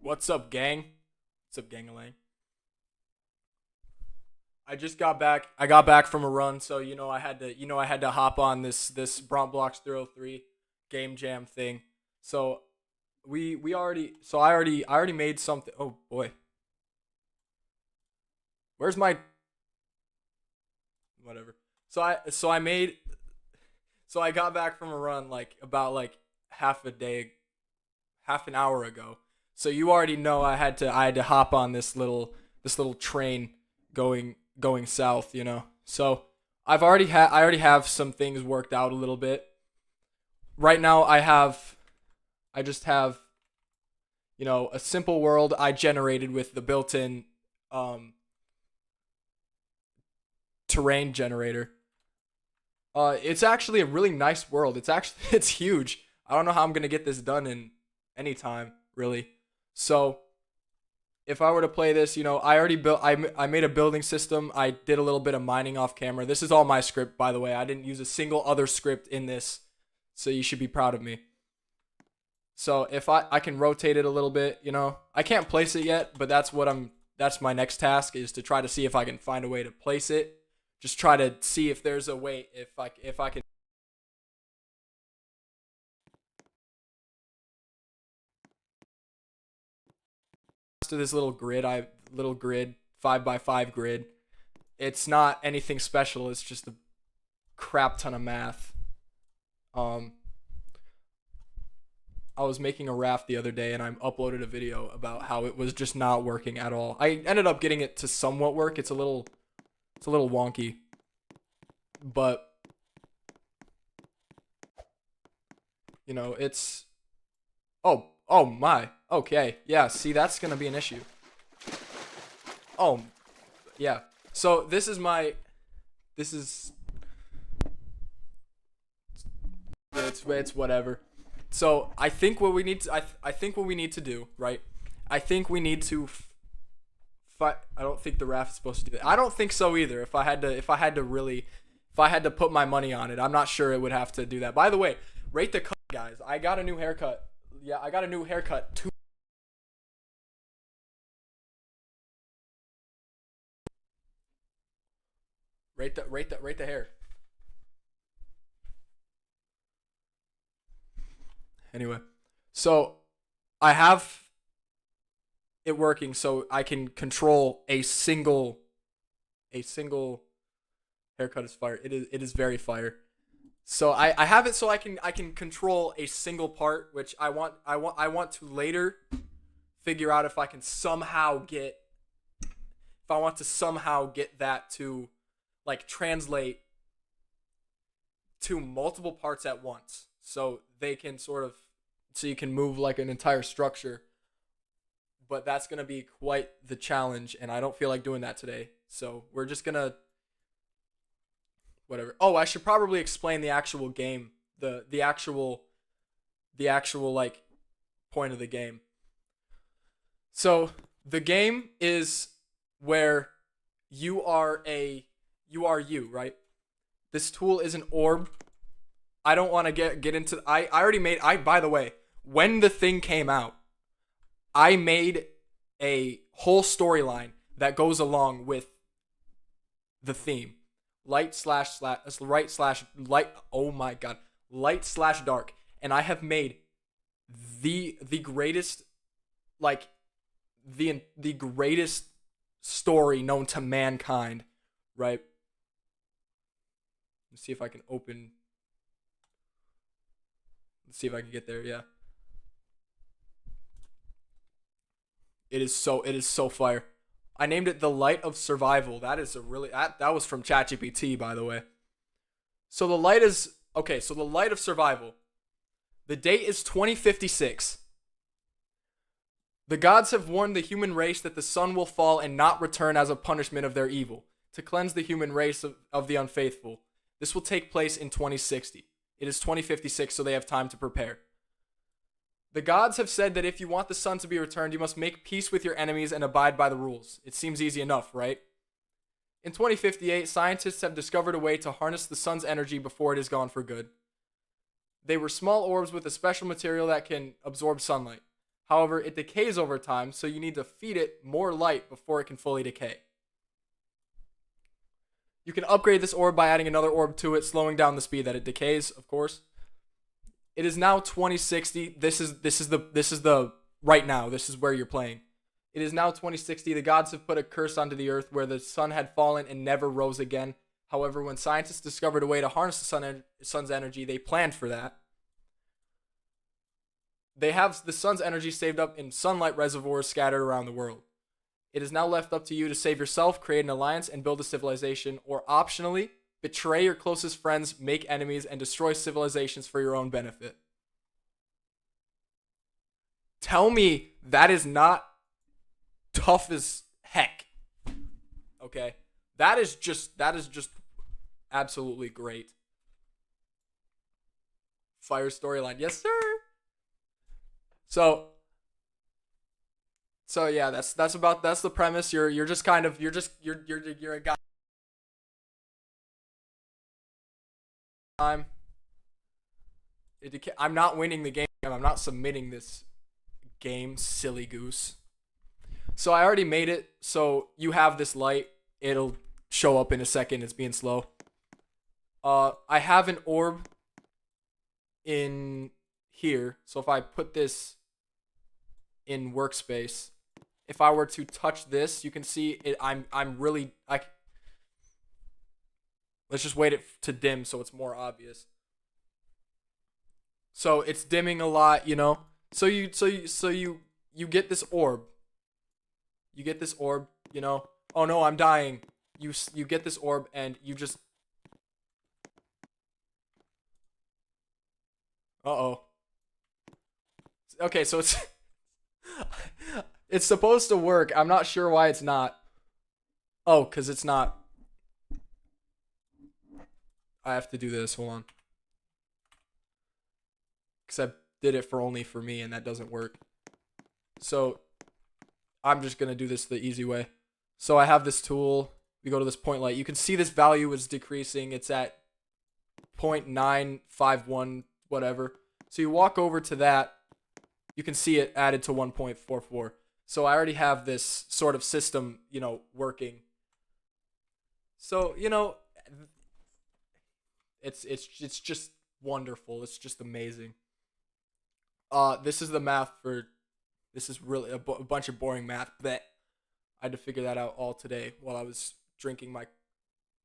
What's up, gang? What's up, gang-a-lang? I just got back. I got back from a run, so I had to hop on this BrontBlox 303 Game Jam thing. So we already. So I already made something. Oh boy, where's my whatever? So I made. So I got back from a run like about like half a day, half an hour ago. So you already know I had to hop on this little train going south, you know. So I already have some things worked out a little bit. Right now I just have, a simple world I generated with the built-in um terrain generator. It's actually a really nice world. It's actually it's huge. I don't know how I'm going to get this done in any time, really. So, if I were to play this, I made a building system. I did a little bit of mining off camera. This is all my script, by the way. I didn't use a single other script in this, so you should be proud of me. So if I can rotate it a little bit, I can't place it yet, but that's my next task is to try to see if I can find a way to place it. Just try to see if there's a way if I can to this little grid 5 by 5 grid. It's not anything special. It's just a crap ton of math. Um, I was making a raft the other day and I uploaded a video about how it was just not working at all. I ended up getting it to somewhat work. It's a little wonky, but it's oh my. Okay. Yeah, see that's going to be an issue. Oh, yeah. So this is it's whatever. So I think what we need to do, right? I think we need to I don't think the raft is supposed to do that. I don't think so either. If I had to put my money on it, I'm not sure it would have to do that. By the way, rate the cut, guys. I got a new haircut. Yeah, I got a new haircut. Rate the hair. Anyway, so I have it working so I can control a single haircut is fire. It is very fire. So I have it so I can control a single part, which I want to later figure out if I want to somehow get that to like translate to multiple parts at once. So they can so you can move like an entire structure, but that's going to be quite the challenge and I don't feel like doing that today. So we're just going to whatever. Oh, I should probably explain the actual game, the actual like point of the game. So the game is where you are you, right? This tool is an orb. I don't want to get into I already made I by the way, when the thing came out, I made a whole storyline that goes along with the theme. Light slash slash right slash light, oh my god. Light slash dark. And I have made the greatest like the greatest story known to mankind, right? Let's see if I can open. Let's see if I can get there. Yeah, it is so fire. I named it the Light of Survival. That was from ChatGPT, by the way. So the light is okay. So the Light of Survival. The date is 2056. The gods have warned the human race that the sun will fall and not return as a punishment of their evil, to cleanse the human race of the unfaithful. This will take place in 2060. It is 2056, so they have time to prepare. The gods have said that if you want the sun to be returned, you must make peace with your enemies and abide by the rules. It seems easy enough, right? In 2058, scientists have discovered a way to harness the sun's energy before it is gone for good. They were small orbs with a special material that can absorb sunlight. However, it decays over time, so you need to feed it more light before it can fully decay. You can upgrade this orb by adding another orb to it, slowing down the speed that it decays, of course. It is now 2060. This is the right now. This is where you're playing. It is now 2060. The gods have put a curse onto the earth where the sun had fallen and never rose again. However, when scientists discovered a way to harness the sun's energy, they planned for that. They have the sun's energy saved up in sunlight reservoirs scattered around the world. It is now left up to you to save yourself, create an alliance, and build a civilization, or optionally, betray your closest friends, make enemies, and destroy civilizations for your own benefit. Tell me that is not tough as heck. Okay? That is just absolutely great. Fire storyline. Yes, sir. So yeah, that's the premise. You're a guy. I'm not winning the game. I'm not submitting this game, silly goose. So I already made it. So you have this light. It'll show up in a second. It's being slow. I have an orb in here. So if I put this in workspace, if I were to touch this, you can see it. Let's just wait it to dim so it's more obvious. So it's dimming a lot, you know. So you get this orb. You get this orb, you know. Oh no, I'm dying. You get this orb and you just. Uh-oh. Okay, so it's it's supposed to work. I'm not sure why it's not. Oh, cuz it's not. I have to do this. Hold on. Cuz I did it only for me and that doesn't work. So I'm just going to do this the easy way. So I have this tool. We go to this point light. You can see this value is decreasing. It's at 0.951 whatever. So you walk over to that. You can see it added to 1.44. So I already have this sort of system, you know, working. So, you know, it's just wonderful. It's just amazing. This is the math for. This is really a bunch of boring math, but I had to figure that out all today while I was drinking my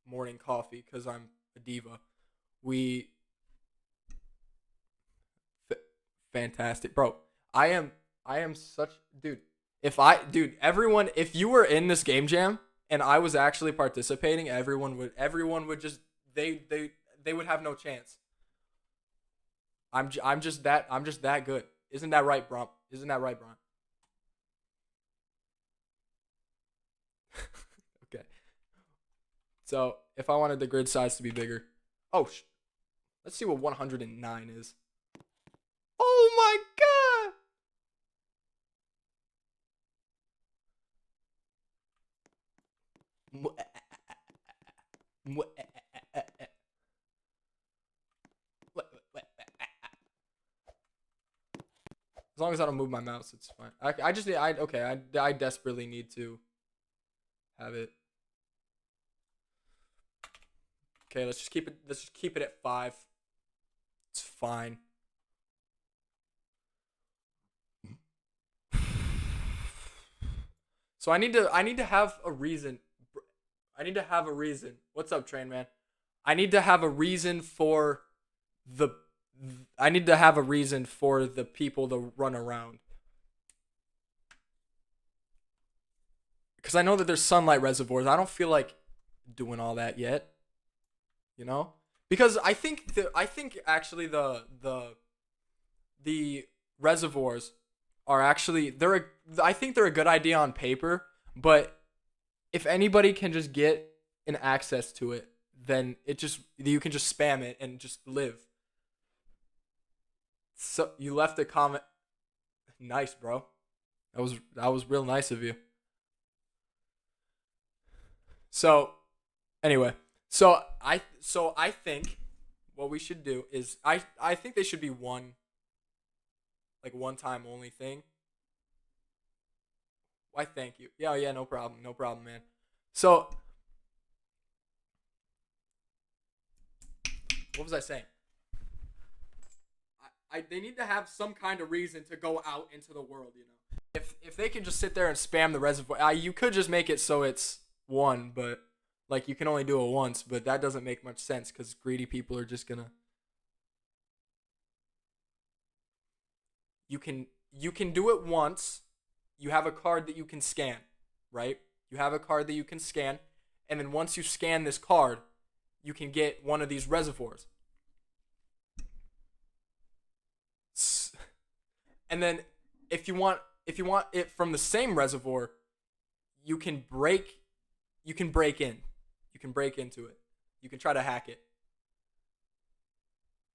morning coffee because I'm a diva. Fantastic, bro. I am such dude. Everyone, if you were in this game jam and I was actually participating, everyone would just they would have no chance. I'm just that good. Isn't that right, Bromp? Isn't that right, Bromp? Okay. So if I wanted the grid size to be bigger, let's see what 109 is. Oh my god! As long as I don't move my mouse, it's fine. I desperately need to have it. Okay, let's just keep it at 5. It's fine. So I need to have a reason. I need to have a reason. What's up, Train Man? I need to have a reason for the people to run around. Because I know that there's sunlight reservoirs. I don't feel like doing all that yet. You know? Because I think actually the reservoirs are actually I think they're a good idea on paper, but if anybody can just get an access to it, then you can just spam it and just live. So you left a comment. Nice, bro. That was real nice of you. So anyway, so I think what we should do is I think they should be one time only thing. Why, thank you. Yeah, yeah, no problem. No problem, man. So, what was I saying? They need to have some kind of reason to go out into the world, you know. If they can just sit there and spam the reservoir, you could just make it so it's one, but like you can only do it once, but that doesn't make much sense because greedy people are just gonna. You can do it once. You have a card that you can scan, right? You have a card that you can scan, and then once you scan this card, you can get one of these reservoirs. And then if you want it from the same reservoir, you can break you can break in. You can break into it. You can try to hack it.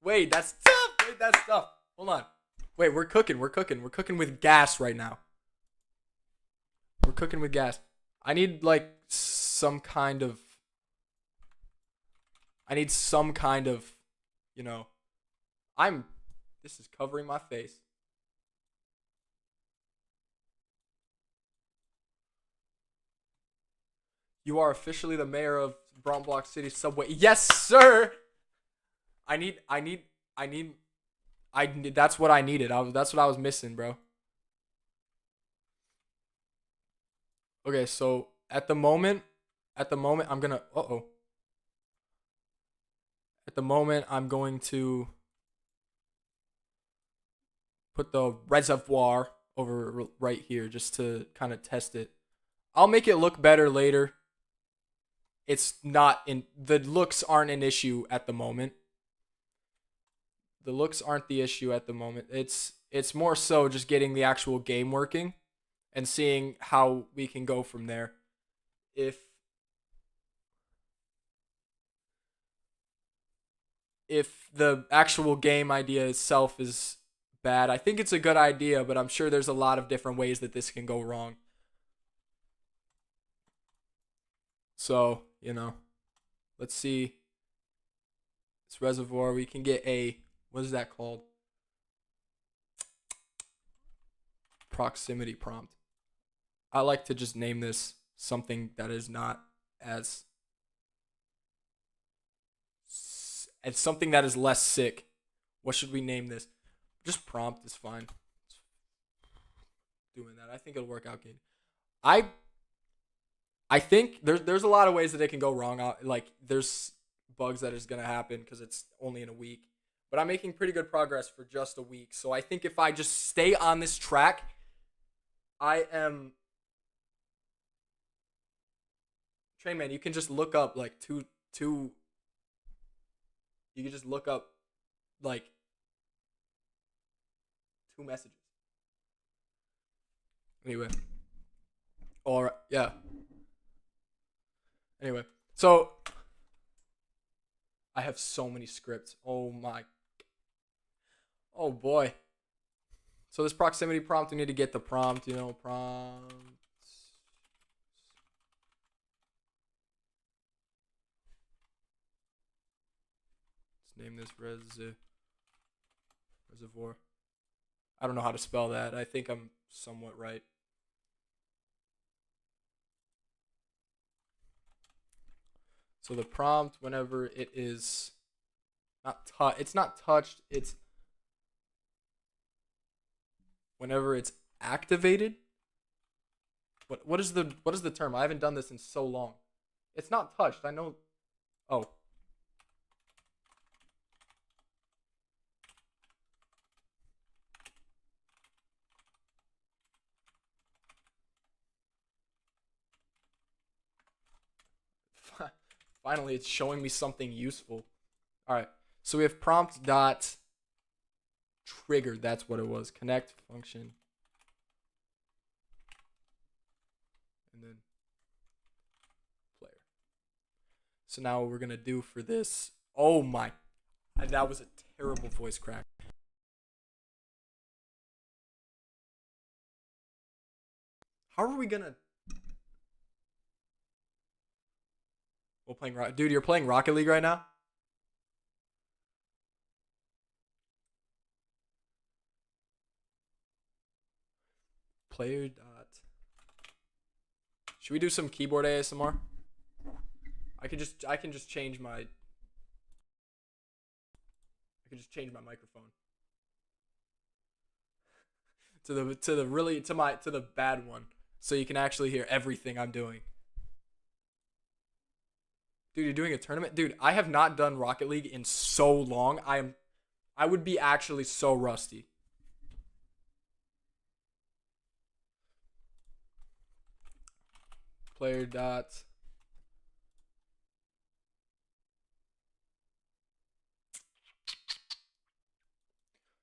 Wait, that's tough. Wait, that's tough. Hold on. Wait, we're cooking. We're cooking. We're cooking with gas right now. We're cooking with gas. I need like some kind of I need some kind of, you know, I'm this is covering my face. You are officially the mayor of BrontBlox City Subway. Yes, sir. I need I need I need that's what I needed. That's what I was missing, bro. Okay, so at the moment I'm gonna At the moment I'm going to put the reservoir over right here just to kind of test it. I'll make it look better later. It's not in the looks aren't an issue at the moment. The looks aren't the issue at the moment. It's more so just getting the actual game working and seeing how we can go from there. If if the actual game idea itself is bad, I think it's a good idea, but I'm sure there's a lot of different ways that this can go wrong. So, let's see this reservoir. We can get what is that called? Proximity prompt. I like to just name this something that is not as something that is less sick. What should we name this? Just prompt is fine. Doing that, I think it'll work out good. I I think there's a lot of ways that it can go wrong. Like there's bugs that is gonna happen because it's only in a week, but I'm making pretty good progress for just a week. So I think if I just stay on this track, I am. Train man, you can just look up like two. You can just look up like two messages. Anyway, or yeah. Anyway, so I have so many scripts. Oh my. Oh boy. So this proximity prompt, we need to get the prompt, prompt. Let's name this reservoir. I don't know how to spell that. I think I'm somewhat right. So the prompt, whenever it is it's not touched, it's whenever it's activated. What is the term? I haven't done this in so long. It's not touched. I know. Oh. Finally, it's showing me something useful. All right. So we have prompt dot trigger. That's what it was. Connect function. And then player. So now what we're going to do for this. Oh my. That was a terrible voice crack. How are we going to. We're playing Dude, you're playing Rocket League right now? Player dot Should we do some keyboard ASMR? I can just change my microphone to the bad one, so you can actually hear everything I'm doing. Dude, you're doing a tournament? Dude, I have not done Rocket League in so long. I would be actually so rusty. Player dot.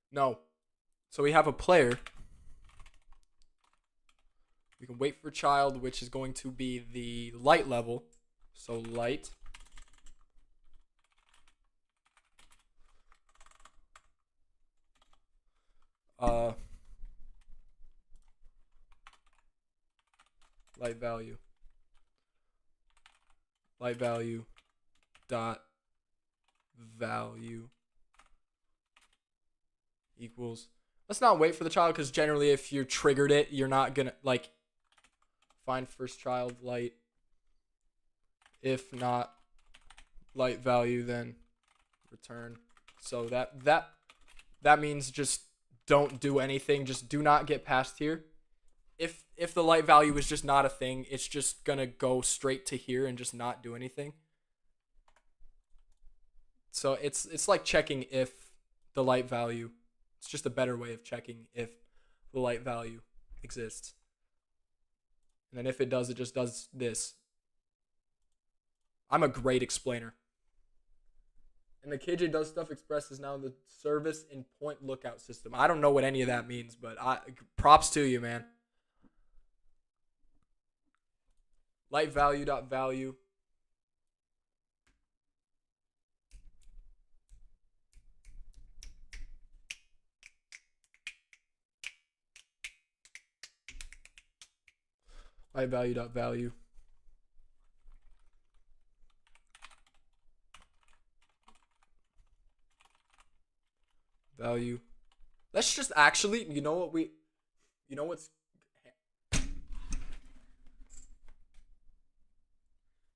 No. So we have a player. We can wait for child, which is going to be the light level. So light. Light value. Light value dot value equals. Let's not wait for the child, because generally if you triggered it, you're not gonna like find first child light. If not light value, then return. So that means just don't do anything. Just do not get past here. If the light value is just not a thing, it's just gonna go straight to here and just not do anything. So it's like checking if the light value. It's just a better way of checking if the light value exists. And then if it does, it just does this. I'm a great explainer. And the KJ Does Stuff Express is now the service and point lookout system. I don't know what any of that means, but props to you, man. Light value dot value. Light value dot value. Value. Let's just actually, you know what's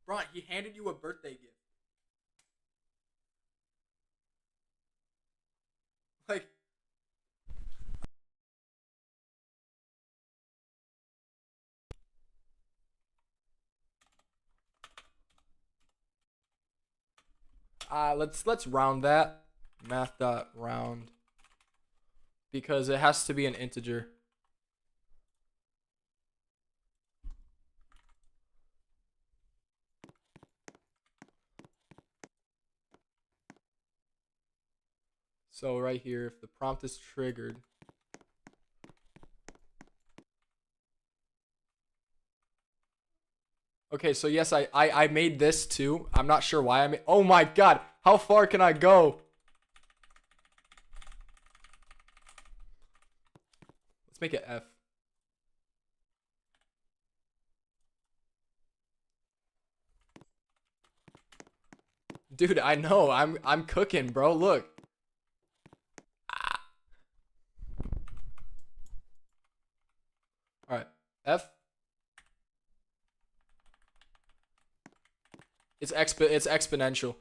Bron, he handed you a birthday gift. Like, let's round that. Math.round, because it has to be an integer. So right here, if the prompt is triggered, okay, so yes, I made this too. I'm not sure why I made. Oh my god, how far can I go? Let's make it F. Dude, I know. I'm cooking, bro. Look. All right. F. It's exponential.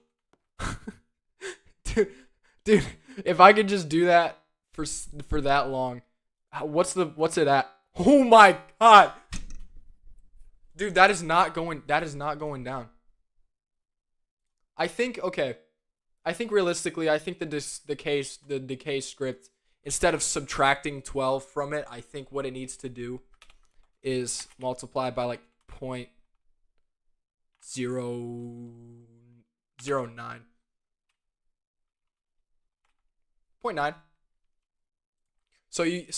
dude, if I could just do that for that long. What's it at? Oh my god. Dude, that is not going down. I think realistically, I think the decay script, instead of subtracting 12 from it, I think what it needs to do is multiply by like 0.009. 0.9. So it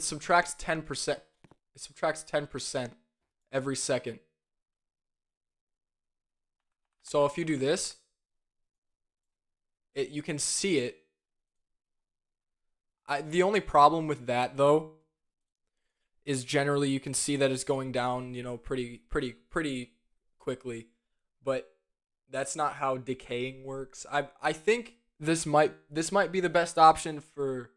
subtracts 10%. It subtracts 10% every second. So if you do this, you can see it. The only problem with that though is generally you can see that it's going down, pretty quickly, but that's not how decaying works. I think this might be the best option for,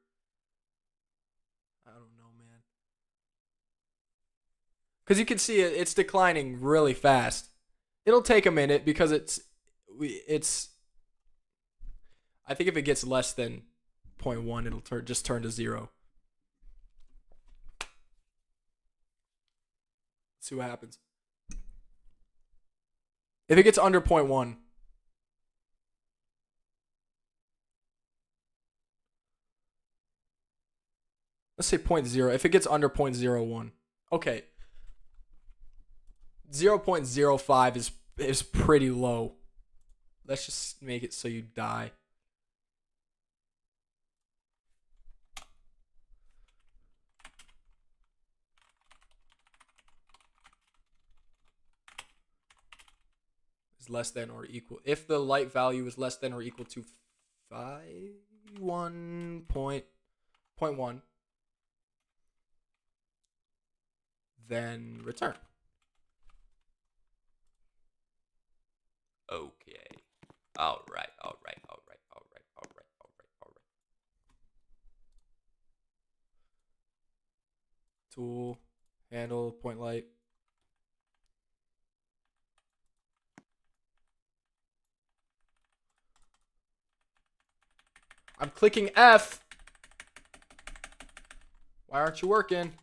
I don't know, man. Because you can see it's declining really fast. It'll take a minute because it's. I think if it gets less than 0.1, it'll just turn to 0. Let's see what happens. If it gets under 0.1, let's say 0.0. If it gets under 0.01, okay, 0.05 is pretty low. Let's just make it so you die. Is less than or equal. If the light value is less than or equal to 1.1, then return. Okay. All right. Tool, handle, point light. I'm clicking F. Why aren't you working?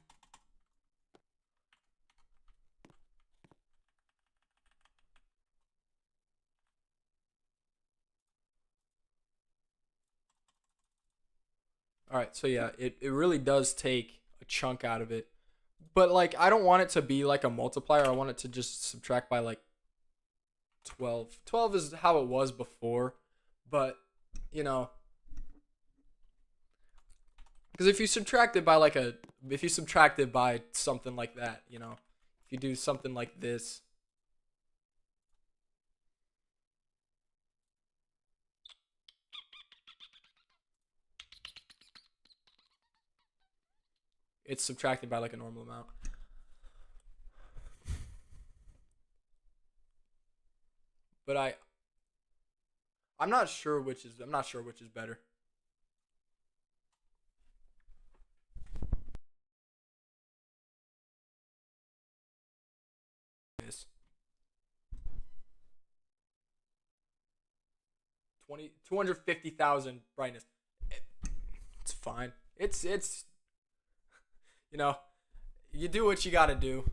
All right, so yeah, it really does take a chunk out of it. But like I don't want it to be like a multiplier. I want it to just subtract by like 12. 12 is how it was before, but you know, because if you subtract it by something like that, you know, if you do something like this, it's subtracted by like a normal amount. But I'm not sure which is better. This 250,000 brightness. It's fine. It's you know, you do what you got to do.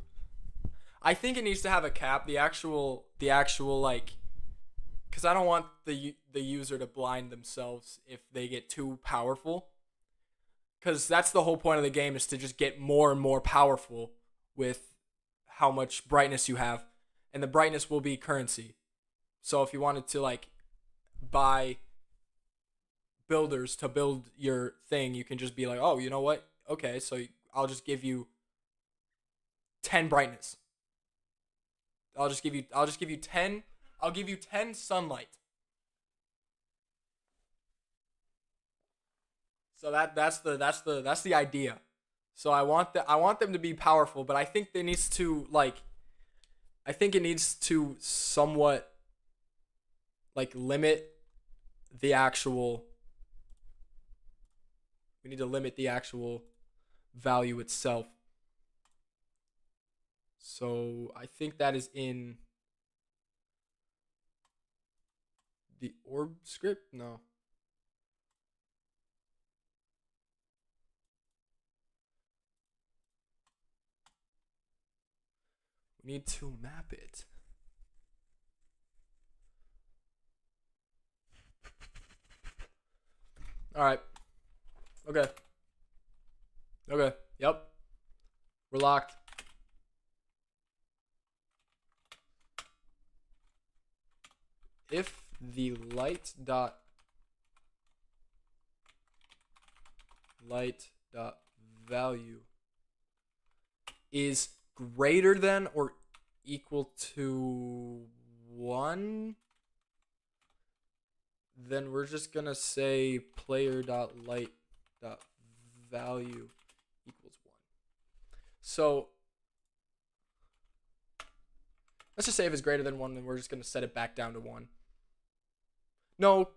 I think it needs to have a cap. The actual like, because I don't want the user to blind themselves if they get too powerful. Because that's the whole point of the game, is to just get more and more powerful with how much brightness you have, and the brightness will be currency. So if you wanted to like buy builders to build your thing, you can just be like, oh, you know what? Okay, so I'll just give you 10 brightness. I'll give you 10. I'll give you 10 sunlight. So that's the idea. So I want them to be powerful, but I think it needs to somewhat like limit the actual. We need to limit the actual value itself. So I think that is in the orb script. No. We need to map it. All right. Okay. Yep. We're locked. If the light dot value is greater than or equal to 1, then we're just gonna say player.light.value equals 1. So let's just say if it's greater than 1, then we're just gonna set it back down to 1. No.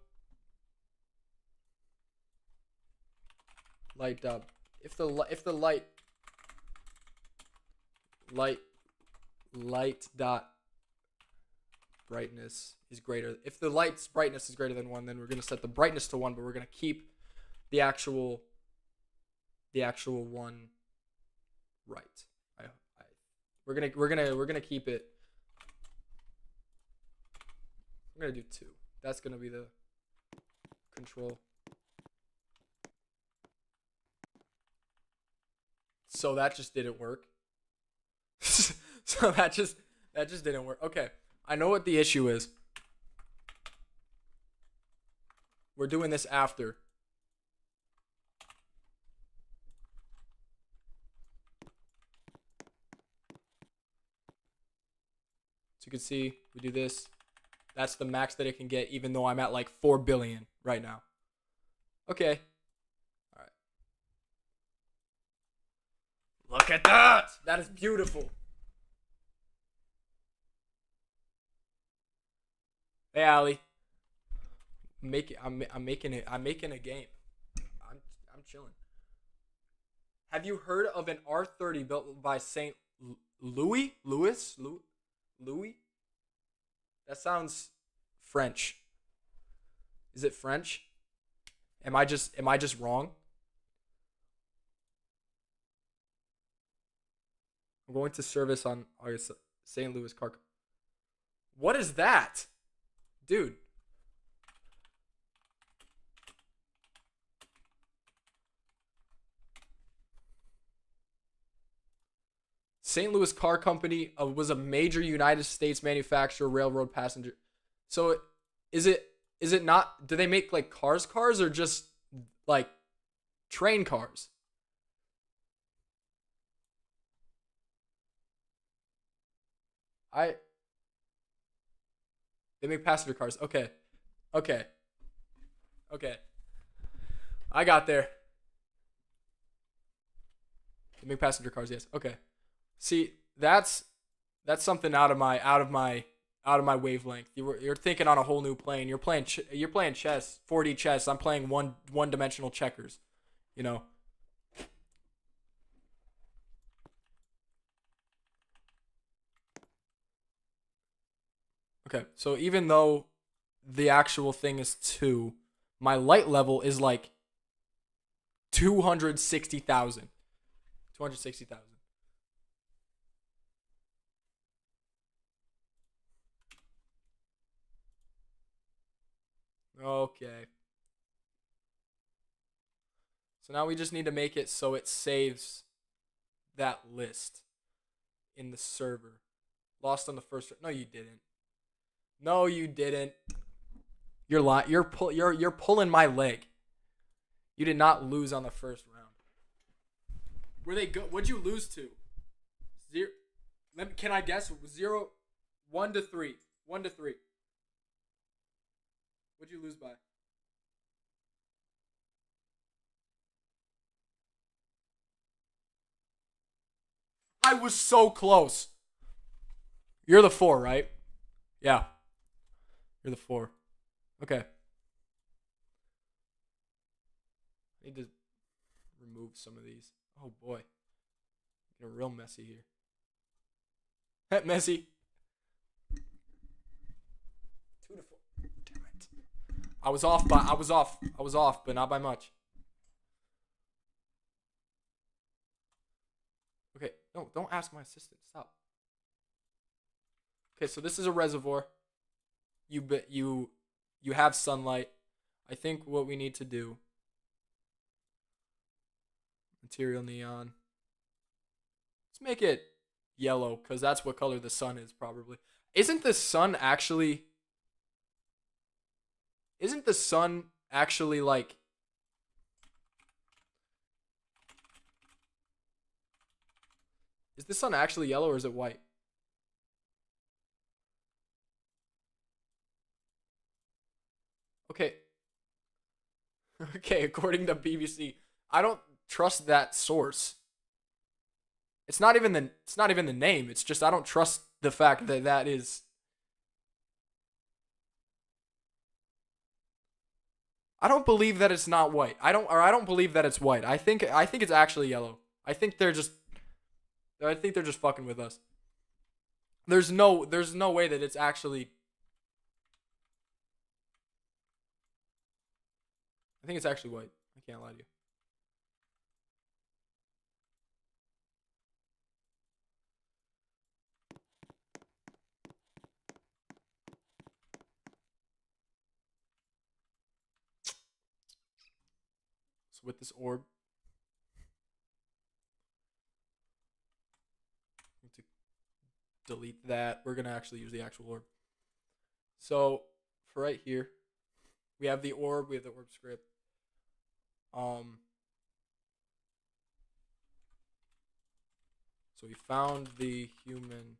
Light if the light light dot brightness is greater. If the light's brightness is greater than 1, then we're going to set the brightness to 1, but we're going to keep the actual one right. We're gonna keep it. We're gonna do 2. That's gonna be the control. So that just didn't work. So that just didn't work. Okay, I know what the issue is. We're doing this after. So you can see, we do this. That's the max that it can get, even though I'm at like 4 billion right now. Okay. All right. Look at that! That is beautiful. Hey, Ali. I'm making a game. I'm chilling. Have you heard of an R30 built by St. Louis? Louis? That sounds French. Is it French? Am I just wrong? I'm going to service on August St. Louis car. What is that? Dude. St. Louis Car Company was a major United States manufacturer, railroad passenger. So is it not, do they make like cars or just like train cars? They make passenger cars. Okay. I got there. They make passenger cars, yes. Okay. See, that's something out of my wavelength. You're thinking on a whole new plane. You're playing chess, 4D chess. I'm playing one-dimensional checkers, you know. Okay, so even though the actual thing is 2, my light level is like 260,000. 260,000. Okay. So now we just need to make it so it saves that list in the server. Lost on the first. No, you didn't. No, you didn't. You're lying. You're pulling my leg. You did not lose on the first round. Were they good? What'd you lose to? 0. Can I guess? 0, 1 to 3. 1 to 3. What'd you lose by? I was so close. You're the 4, right? Yeah. You're the 4. Okay. I need to remove some of these. Oh boy. Getting real messy here. Messy. 2 to 4. Damn it. I was off, but not by much. Okay, no, don't ask my assistant. Stop. Okay, so this is a reservoir. You have sunlight. I think what we need to do. Material neon. Let's make it yellow, because that's what color the sun is, probably. Isn't the sun actually like, is the sun actually yellow or is it white? Okay. Okay, according to BBC, I don't trust that source. It's not even the name. It's just I don't trust the fact that that is. I don't believe that it's not white. I don't believe that it's white. I think it's actually yellow. I think they're I think they're just fucking with us. There's no way that it's actually. I think it's actually white. I can't lie to you. So with this orb, to delete that, we're gonna actually use the actual orb. So for right here, we have the orb. We have the orb script. So we found the human.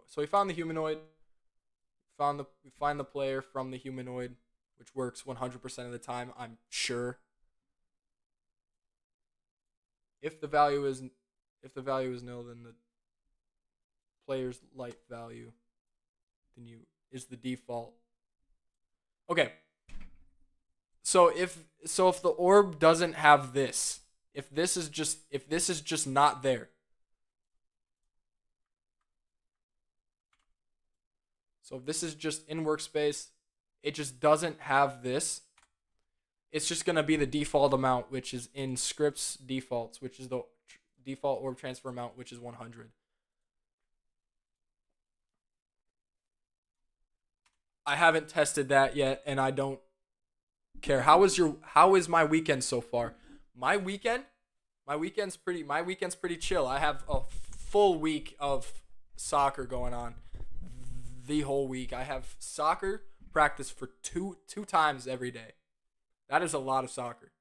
So we found the humanoid. We find the player from the humanoid, which works 100% of the time. I'm sure. If the value is nil, then the player's light value is the default. Okay. So if the orb doesn't have this, if this is just not there. So if this is just in workspace, it just doesn't have this. It's just going to be the default amount, which is in scripts defaults, which is the default orb transfer amount, which is 100. I haven't tested that yet, and I don't care. How is my weekend so far? My weekend's pretty chill. I have a full week of soccer going on. The whole week. I have soccer practice for two times every day. That is a lot of soccer.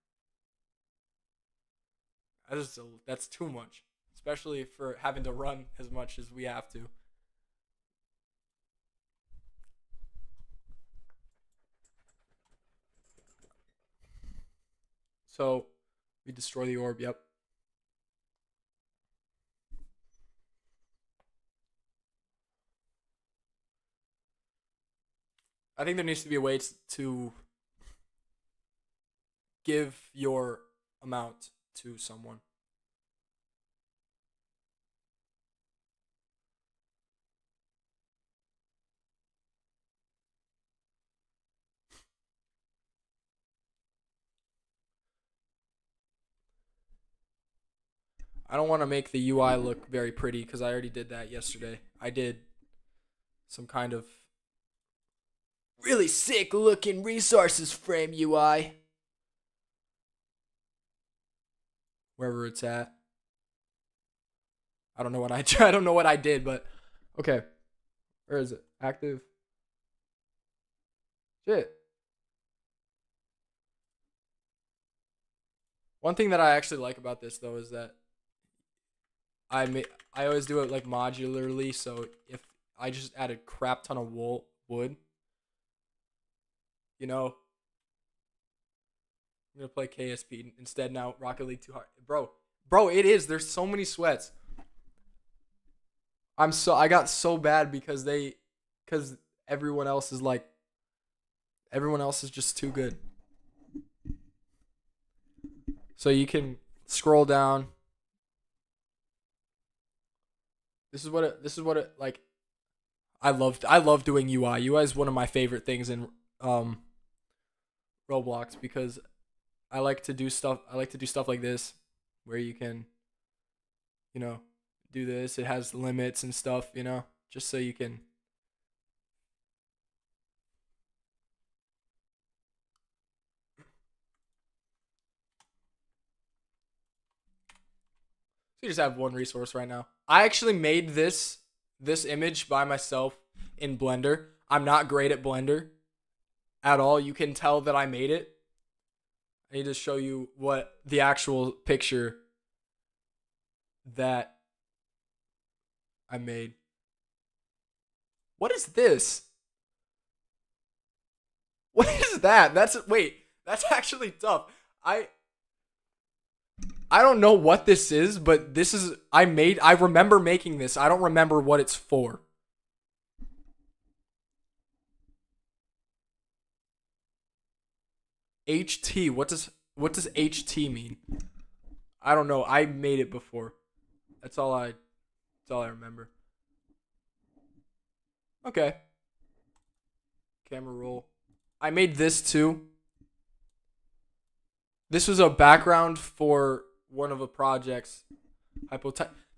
That's too much, especially for having to run as much as we have to. So we destroy the orb. Yep. I think there needs to be a way to give your amount to someone. I don't want to make the UI look very pretty because I already did that yesterday. I did some kind of really sick looking resources frame UI. Wherever it's at. I don't know what I don't know what I did, but okay. Where is it? Active. Shit. One thing that I actually like about this though is that I always do it like modularly, so if I just add a crap ton of wood, I'm gonna play KSP instead now. Rocket League too hard, bro. It is. There's so many sweats. I got so bad because everyone else is just too good. So you can scroll down. This is what it like. I love doing UI. UI is one of my favorite things in Roblox because I like to do stuff like this where you can do this. It has limits and stuff, just so you can So you just have one resource right now. I actually made this image by myself in Blender. I'm not great at Blender at all. You can tell that I made it. I need to show you what the actual picture that I made. What is this? What is that? That's actually tough. I don't know what this is, but I remember making this. I don't remember what it's for. HT, what does HT mean? I don't know. I made it before. That's all I That's all I remember. Okay. Camera roll. I made this too. This was a background for one of the projects.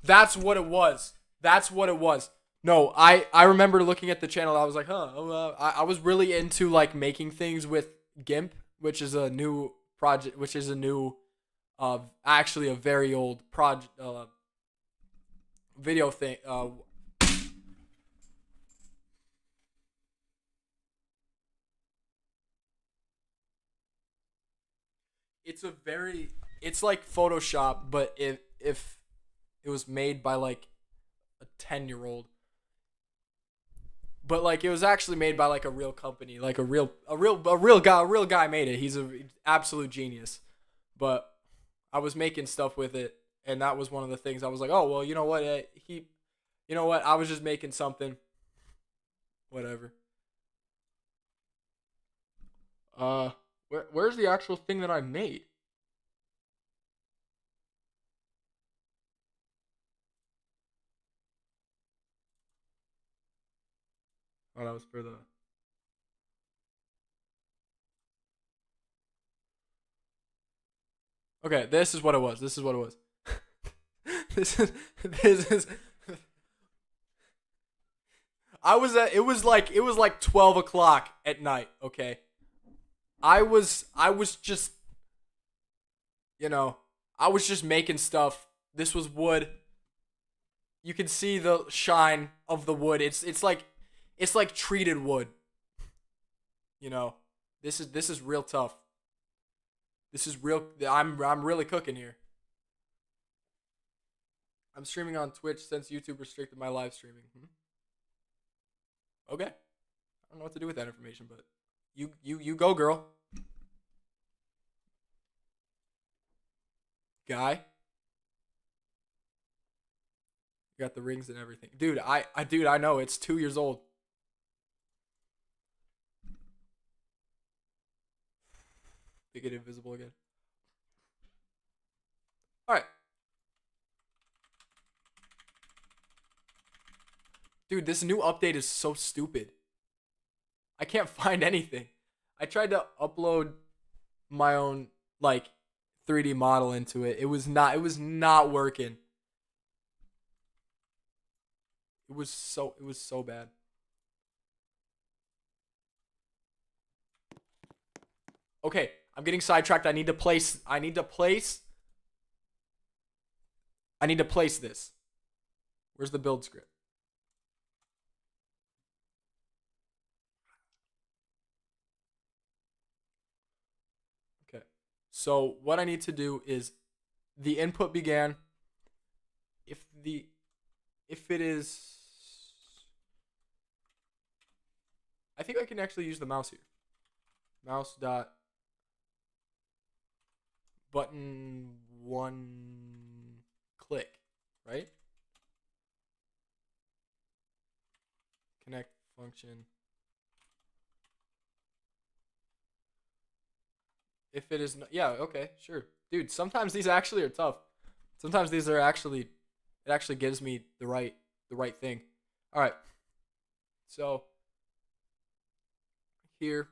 That's what it was. That's what it was. No, I remember looking at the channel. I was like, huh. I was really into like making things with GIMP, which is a new project, which is a new, actually a very old project, video thing. It's a very, it's like Photoshop, but if it was made by like a 10-year-old, but like it was actually made by like a real company, like a real guy made it. He's a absolute genius. But I was making stuff with it, and that was one of the things I was like, oh well, you know what? You know what? I was just making something, whatever. Uh, where's the actual thing that I made? Oh, that was for the. Okay, this is what it was. This is what it was. This is. I was at. It was like 12 o'clock at night. Okay, I was just, you know, I was just making stuff. This was wood. You can see the shine of the wood. It's like treated wood. You know, this is real tough. This is real. I'm really cooking here. I'm streaming on Twitch since YouTube restricted my live streaming. Okay, I don't know what to do with that information, but you go, girl. Guy, you got the rings and everything, dude. Dude, I know it's 2 years old. They get invisible again. All right, dude. This new update is so stupid. I can't find anything. I tried to upload my own like 3D model into it. It was not working. It was so bad. Okay, I'm getting sidetracked. I need to place this. Where's the build script? Okay. So what I need to do is the input began. If the if it is, I think I can actually use the mouse here. Mouse dot button one click, right? Connect function. If it is, yeah, okay, sure, dude. Sometimes these actually are tough. Sometimes these are actually, it actually gives me the right thing. All right, so here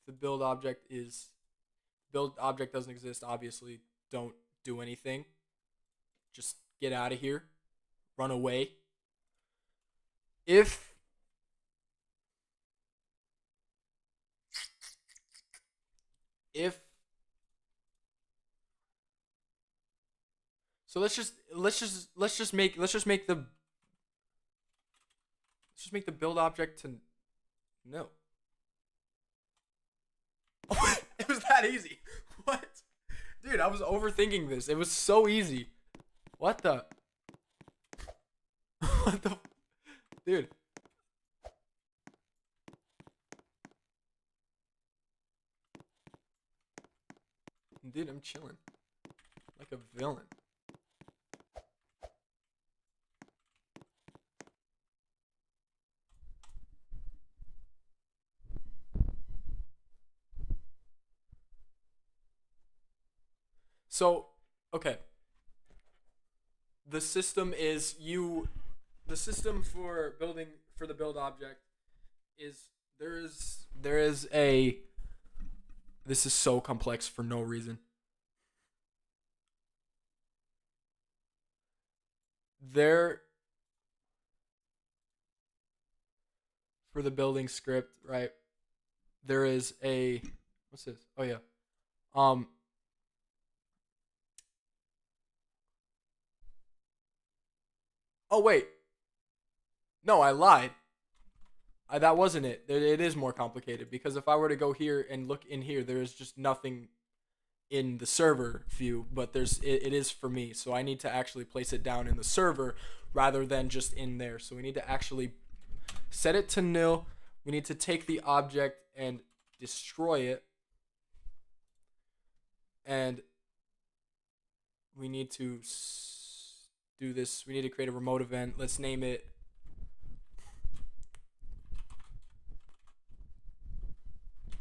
the build object doesn't exist. Obviously, don't do anything. Just get out of here. Run away. If if so, let's just make the build object to no. It was that easy. What? Dude, I was overthinking this. It was so easy. What the? What the? Dude. Dude, I'm chilling. Like a villain. So, okay. the system is the system for building for the build object is there is a this is so complex for no reason. There for the building script, right? There is a what's this? Oh yeah. Um oh wait. No, I lied. That wasn't it. It is more complicated because if I were to go here and look in here, there is just nothing in the server view, but it is for me. So I need to actually place it down in the server rather than just in there. So we need to actually set it to nil. We need to take the object and destroy it. And we need to do this. We need to create a remote event. Let's name it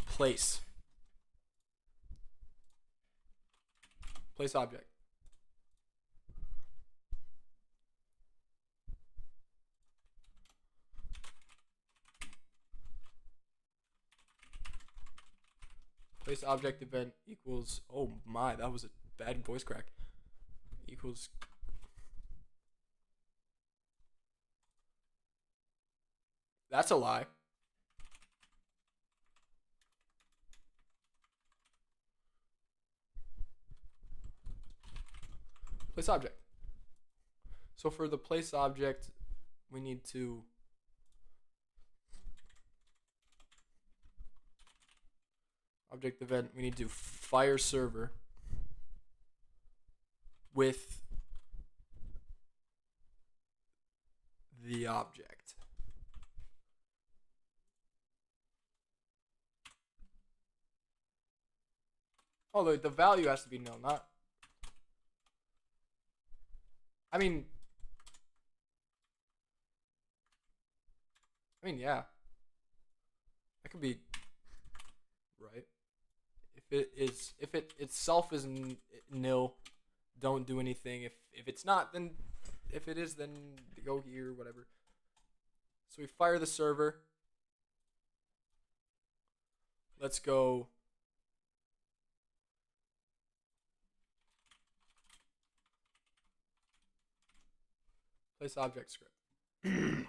place. Place object. Place object event equals, oh my, that was a bad voice crack. Equals that's a lie. Place object. So for the place object, we need to object event, we need to fire server with the object. Oh, the value has to be nil, not. I mean, yeah. That could be right. If it itself is nil, don't do anything. If it's not, then if it is, then go here, whatever. So we fire the server. Let's go. Place object script.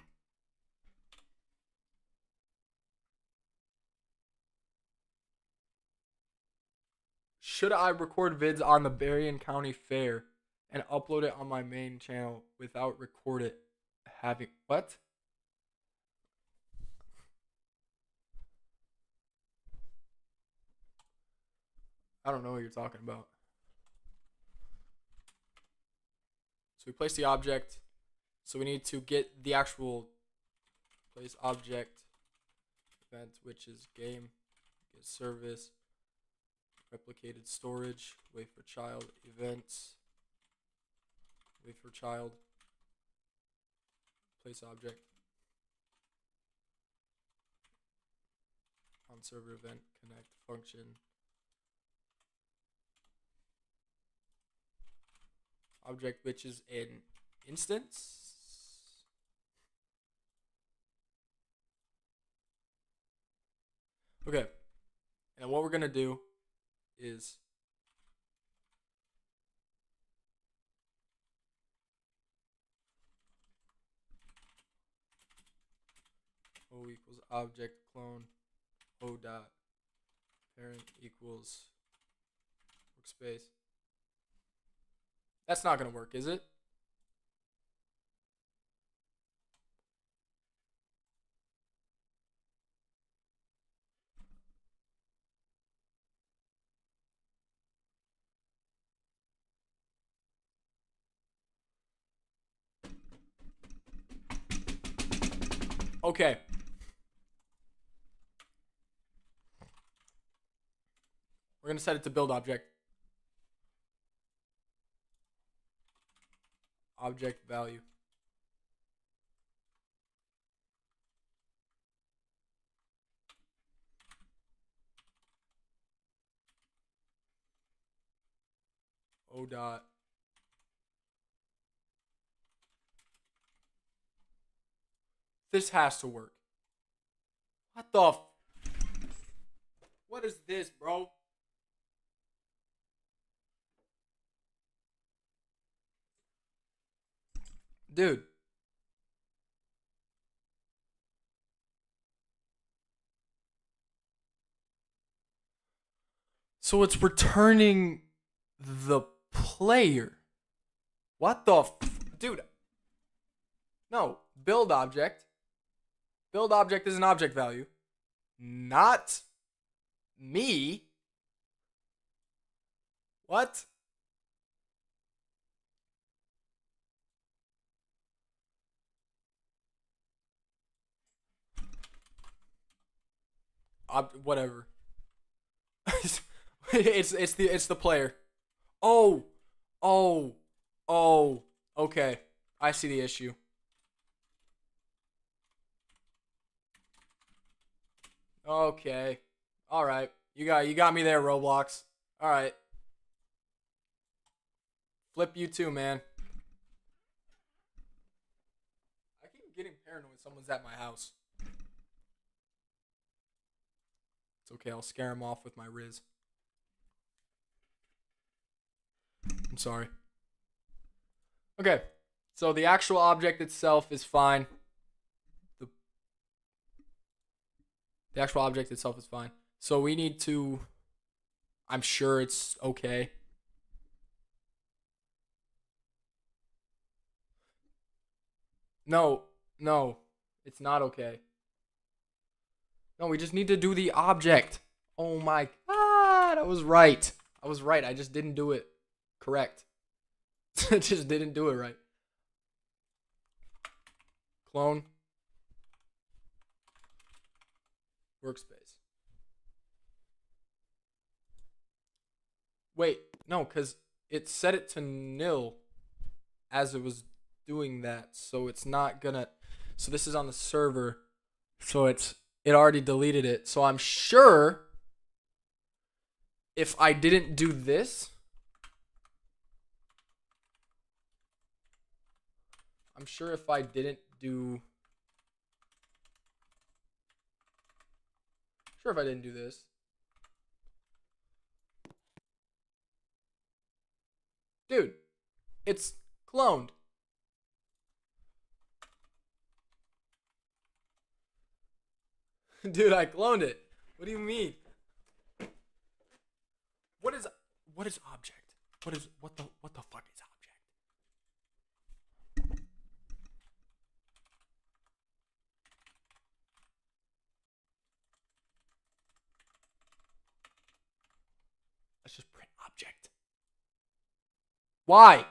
Should I record vids on the Berrien County Fair and upload it on my main channel without record it having what? I don't know what you're talking about. So we place the object. So we need to get the actual place object event, which is game, get service, replicated storage, wait for child, events, wait for child, place object, on server event, connect function, object which is an instance. Okay, and what we're gonna do is O equals object clone O dot parent equals workspace. That's not gonna work, is it? Okay. We're gonna set it to build object. Object value. O dot This has to work. What the what is this, bro? Dude. So it's returning the player. What the dude? No, build object. Build object is an object value. Not me. What? Whatever. it's the player. Oh. Oh. Oh. Okay. I see the issue. Okay. All right. You got me there, Roblox. All right. Flip you too, man. I keep getting paranoid someone's at my house. It's okay. I'll scare him off with my Riz. I'm sorry. Okay. So the actual object itself is fine. The actual object itself is fine. So we need to... I'm sure it's okay. No. It's not okay. No, we just need to do the object. Oh my god. I was right. I just didn't do it correct. I just didn't do it right. Clone. Workspace. Wait, no, because it set it to nil as it was doing that. So it's not gonna... So this is on the server. So it already deleted it. So I'm sure if I didn't do this... I'm sure if I didn't do... Sure if I didn't do this. Dude, it's cloned. Dude, I cloned it. What do you mean? What is object? What the fuck is object? Let's just print object. Why?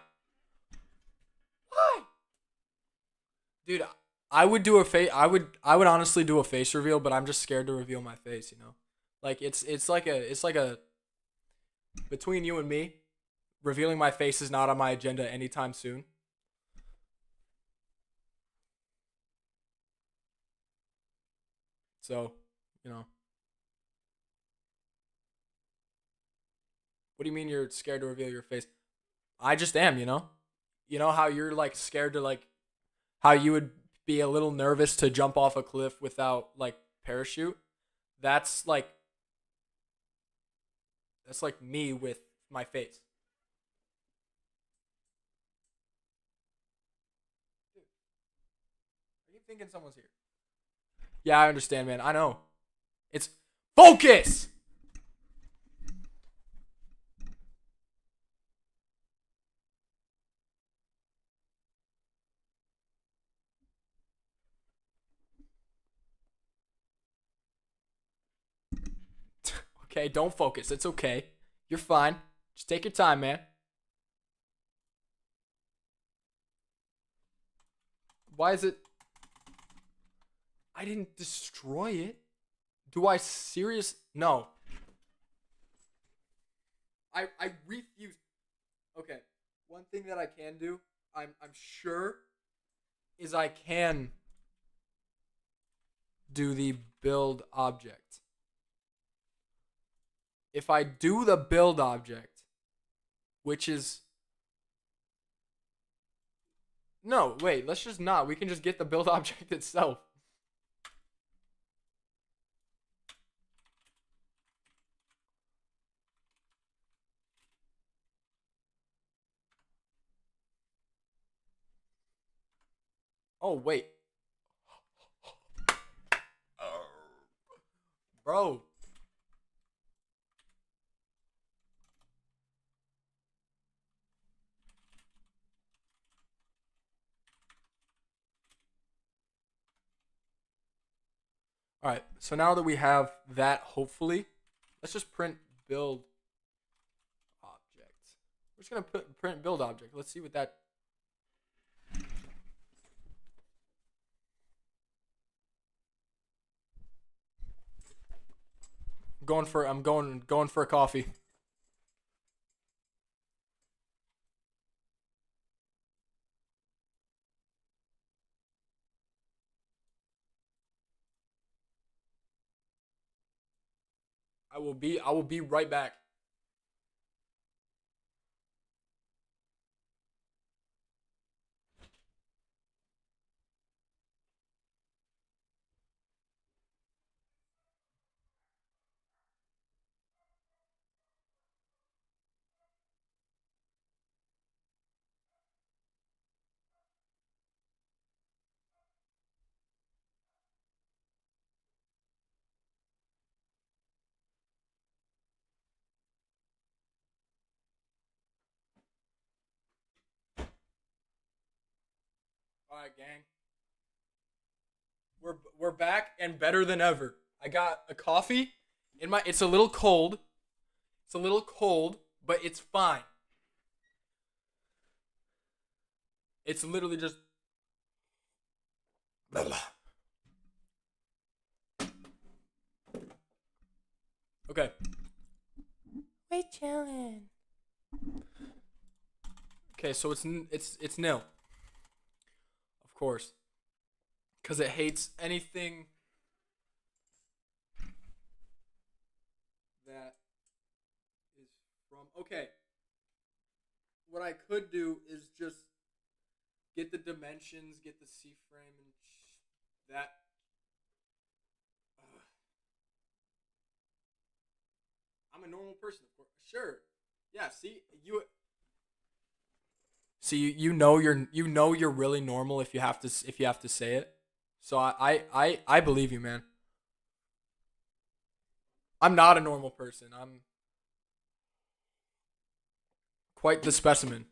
Dude, I would do a face. I would honestly do a face reveal, but I'm just scared to reveal my face. You know, like it's like a between you and me, revealing my face is not on my agenda anytime soon. So, you know, what do you mean you're scared to reveal your face? I just am. You know how you're like scared to like how you would be a little nervous to jump off a cliff without like parachute. That's like me with my face. Are you thinking someone's here? Yeah, I understand, man. I know. It's focus. Okay, don't focus. It's okay. You're fine. Just take your time, man. Why is it... I didn't destroy it. Do I serious... No. I refuse... Okay. One thing that I can do, I'm sure, is I can do the build object. If I do the build object, which is... No, wait, let's just not. We can just get the build object itself. Oh wait, bro. All right. So now that we have that, hopefully, let's just print build object. We're just gonna put print build object. Let's see what that. I'm going for a coffee. I will be right back. All right, gang. We're back and better than ever. I got a coffee in my. It's a little cold. It's a little cold, but it's fine. It's literally just. Okay. We chillin'. Okay, so it's nil, of course, because it hates anything that is from. Okay, what I could do is just get the dimensions, get the C frame, and that. Ugh. I'm a normal person, of course. Sure. Yeah. See you. See you know you're really normal if you have to say it. So I believe you, man. I'm not a normal person. I'm quite the specimen.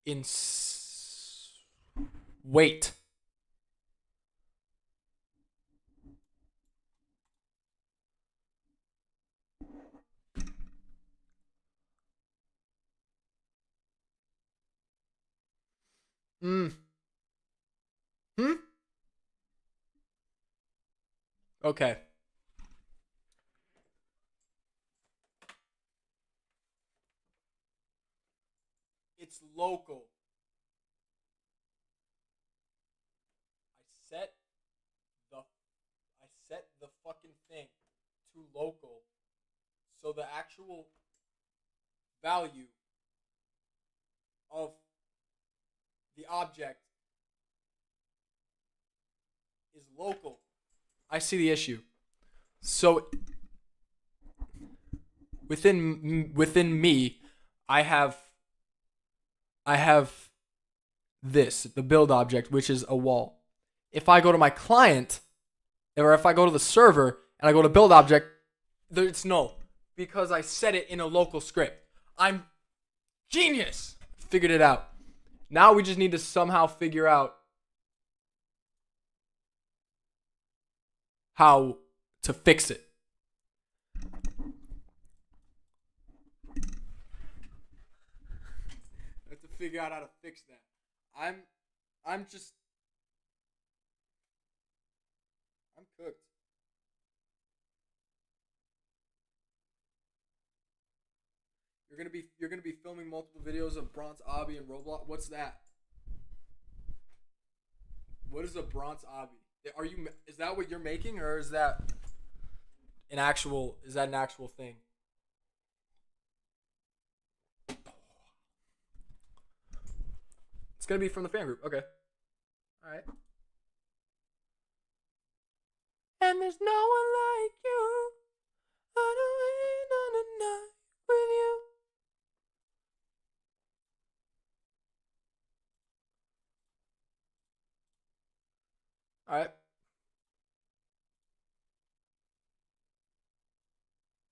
In wait. Mm. Hmm. Okay. It's local. I set I set the fucking thing to local, so the actual value of the object is local. I see the issue. So within me, I have I have this, the build object, which is a wall. If I go to my client, or if I go to the server and I go to build object, it's null because I set it in a local script. I'm genius. Figured it out. Now we just need to somehow figure out how to fix it. I have to figure out how to fix that. I'm I'm just I'm cooked. You're gonna be filming multiple videos of Bronze Obby and Roblox. What's that? What is a Bronze Obby? Is that what you're making, or is that an actual thing? It's gonna be from the fan group. Okay. All right. And there's no one like you. On a wind on a night with you. All right.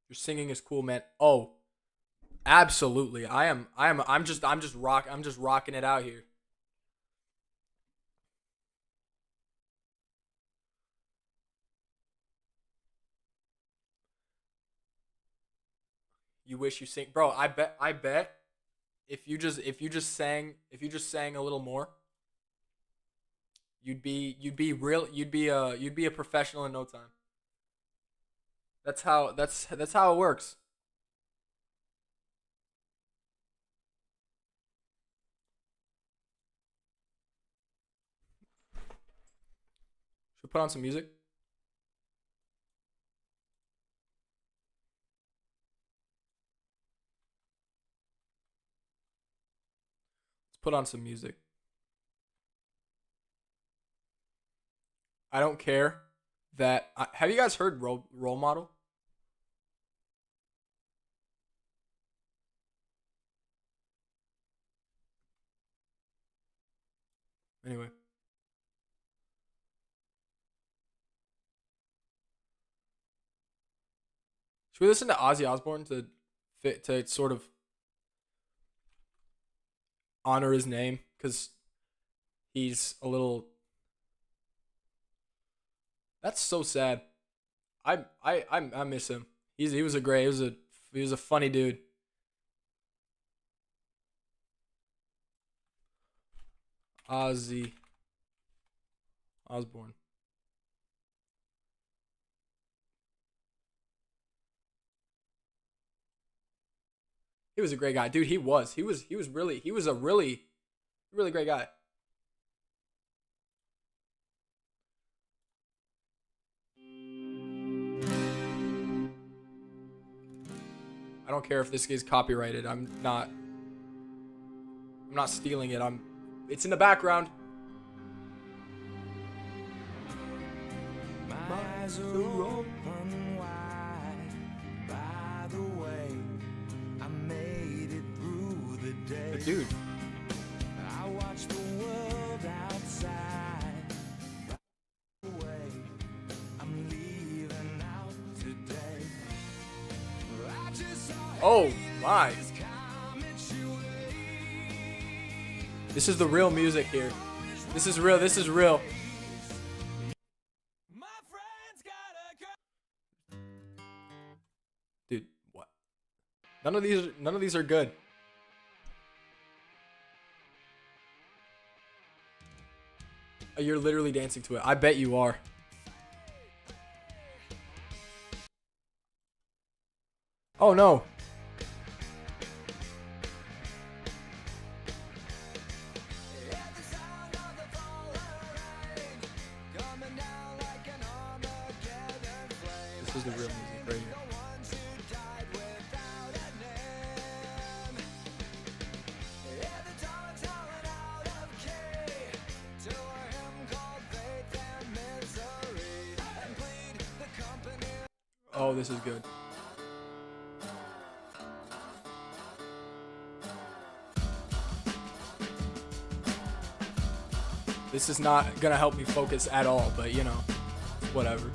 Your singing is cool, man. Oh, absolutely. I'm just rocking it out here. You wish you sing, bro. I bet if you just sang a little more, you'd be a professional in no time. That's how it works. Should we put on some music? Let's put on some music. I don't care that. Have you guys heard role model? Anyway, should we listen to Ozzy Osbourne to sort of honor his name because he's a little. That's so sad. I miss him. He was a great. He was a funny dude. Ozzy Osbourne. He was a great guy, dude. He was a really great guy. I don't care if this is copyrighted. I'm not stealing it. It's in the background. My eyes are open wide. By the way, I made it through the day. But dude, I watched the world outside. By the way, I'm leaving out today. I just saw oh my. his comments your way. This is the real music here. This is real. This is real. My friend's got a girl. Dude, what? None of these are good. You're literally dancing to it. I bet you are. Oh no. This is the real music right here. Oh, this is good. This is not gonna help me focus at all, but you know, whatever.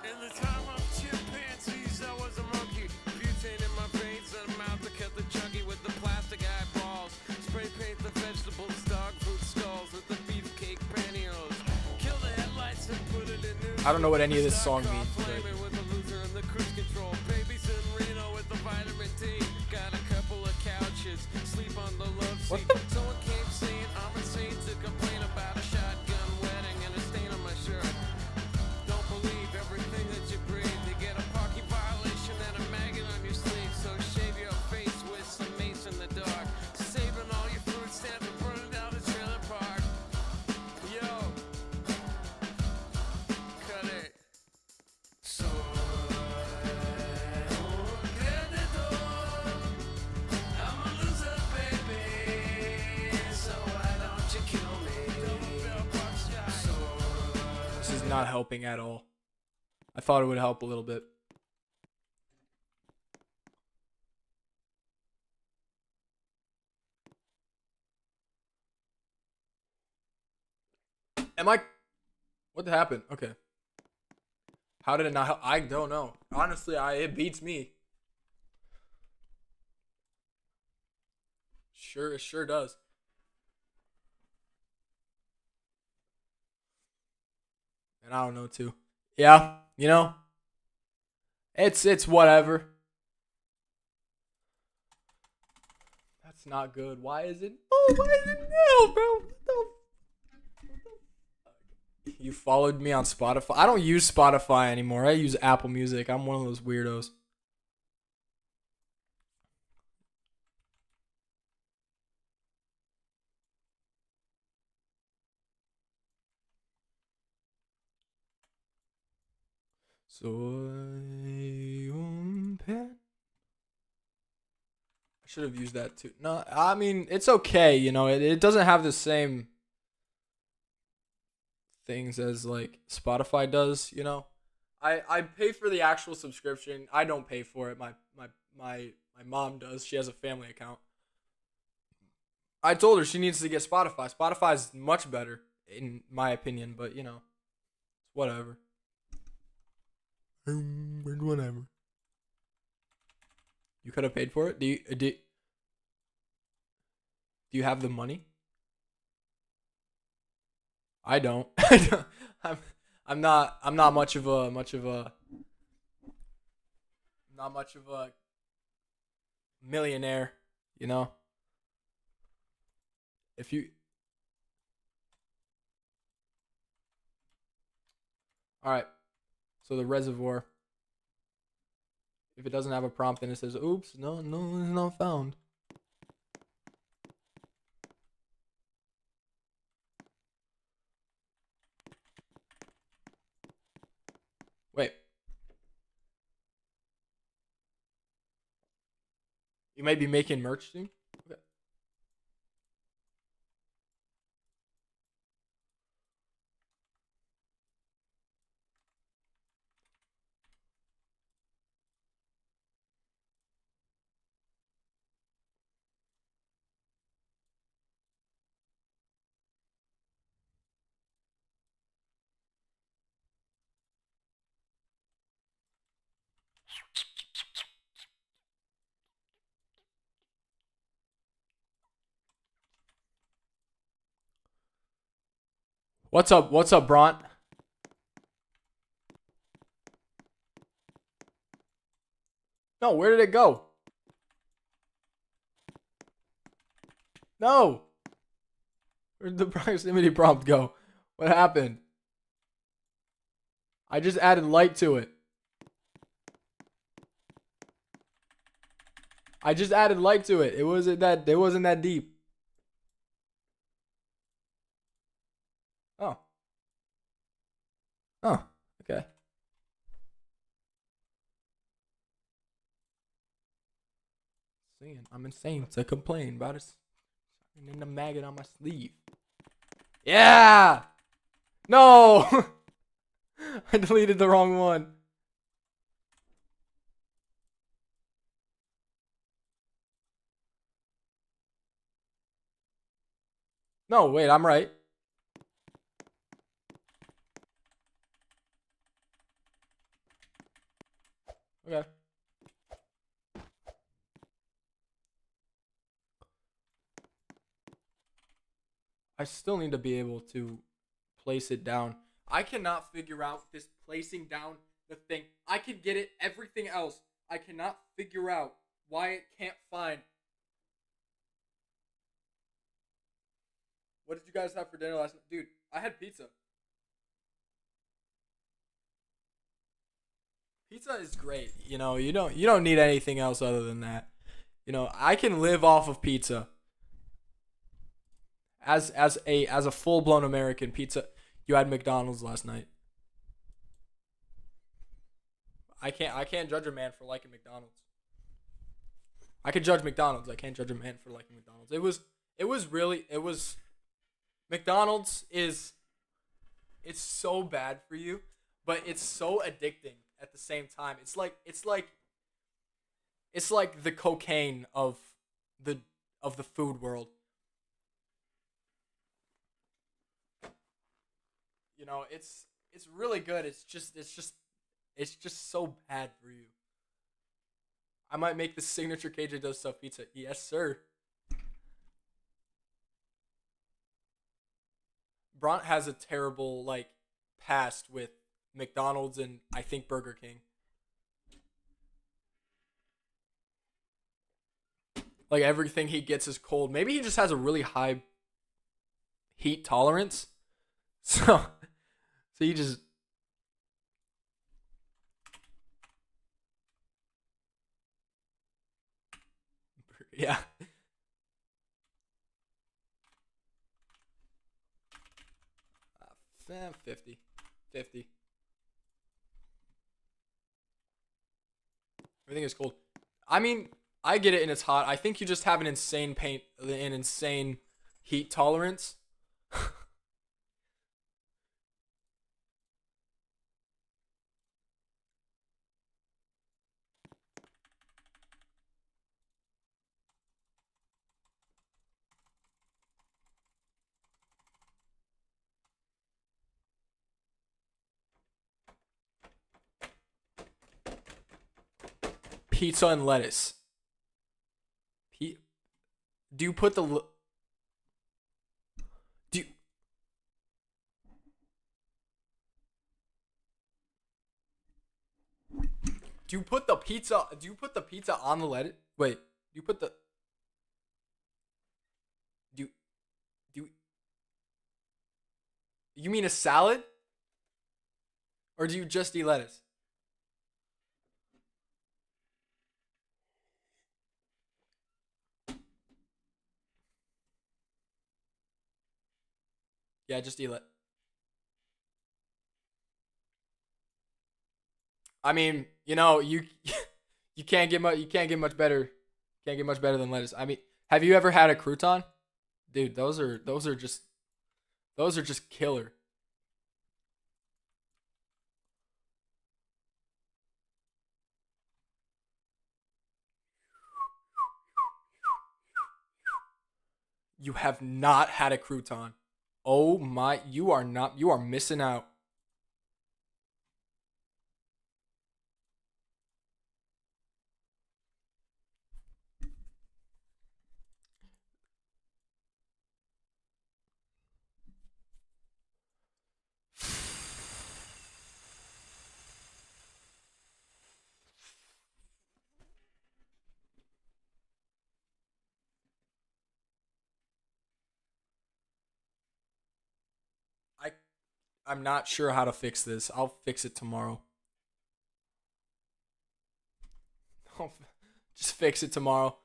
In the time of chimpanzees, I was a monkey. Butane in my veins and a mouth to cut the chunky with the plastic eyeballs. Spray paint the vegetables, dog food skulls with the beefcake pantyhose. Kill the headlights and put it in news. I don't know what any of this song means, but Flaming with the loser and the cruise control. Babies in Reno with the vitamin D. Got a couple of couches, sleep on the love What seat. the- Someone came saying I'm insane to complain about a shotgun wedding and a stain on my shirt. Don't believe everything that you breathe. You get a parking violation and a maggot on your sleeve. So shave your face with some mace in the dark. Saving all your food stamps and burning down the trailer park. Yo, cut it. not helping at all. I thought it would help a little bit. Am I? What happened? Okay. How did it not help? I don't know. Honestly, it beats me. It sure does. And I don't know too. Yeah, it's whatever. That's not good. Why is it? Oh, why is it no, bro? What the You followed me on Spotify. I don't use Spotify anymore. I use Apple Music. I'm one of those weirdos. Soy un pen. I should have used that too. No, I mean, it's okay. It doesn't have the same things as like Spotify does. I pay for the actual subscription. I don't pay for it. My mom does. She has a family account. I told her she needs to get Spotify. Spotify is much better in my opinion, but whatever. Whatever. You could have paid for it. Do you have the money? I don't. I'm not much of a millionaire, If you All right. So the reservoir, if it doesn't have a prompt, then it says, "Oops, no, it's not found." Wait. You might be making merch soon? Okay. What's up? What's up, Bront? No, where did it go? No. Where did the proximity prompt go? What happened? I just added light to it. I just added light to it. It wasn't that deep. Oh. Oh, okay. I'm insane to complain about it. And the maggot on my sleeve. Yeah! No! I deleted the wrong one. No, wait, I'm right. Okay. I still need to be able to place it down. I cannot figure out this placing down the thing. I can get it, everything else. I cannot figure out why it can't find. What did you guys have for dinner last night? Dude, I had pizza. Pizza is great. You don't need anything else other than that. I can live off of pizza. As a full-blown American, pizza. You had McDonald's last night. I can't judge a man for liking McDonald's. I could judge McDonald's. I can't judge a man for liking McDonald's. It was McDonald's is it's so bad for you, but it's so addicting at the same time. It's like the cocaine the of the food world. It's really good. It's just so bad for you. I might make the signature KJ does stuff pizza. Yes, sir. Bront has a terrible past with McDonald's and I think Burger King. Like everything he gets is cold. Maybe he just has a really high heat tolerance. So he just yeah. 50. 50. Everything is cold. I mean, I get it and it's hot. I think you just have an insane heat tolerance. Pizza and lettuce. Pe- do you put the do you, do you put the pizza on the lettuce? Wait, do you put the do you, do you mean a salad or do you just eat lettuce? Yeah, just eat it. I mean, you can't get much better. Can't get much better than lettuce. I mean, have you ever had a crouton? Dude, those are just killer. You have not had a crouton. Oh my, you are missing out. I I'm not sure how to fix this. I'll fix it tomorrow. I'll just fix it tomorrow.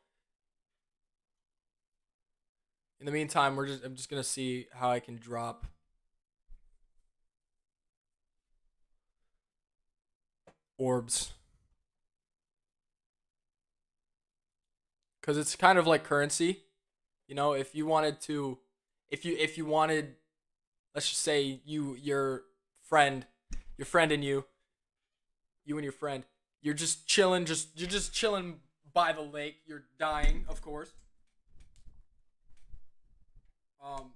In the meantime, I'm just gonna see how I can drop orbs because it's kind of like currency. If you wanted to, if you wanted, let's just say friend, your friend and you and your friend, you're just chilling by the lake. You're dying, of course. Um,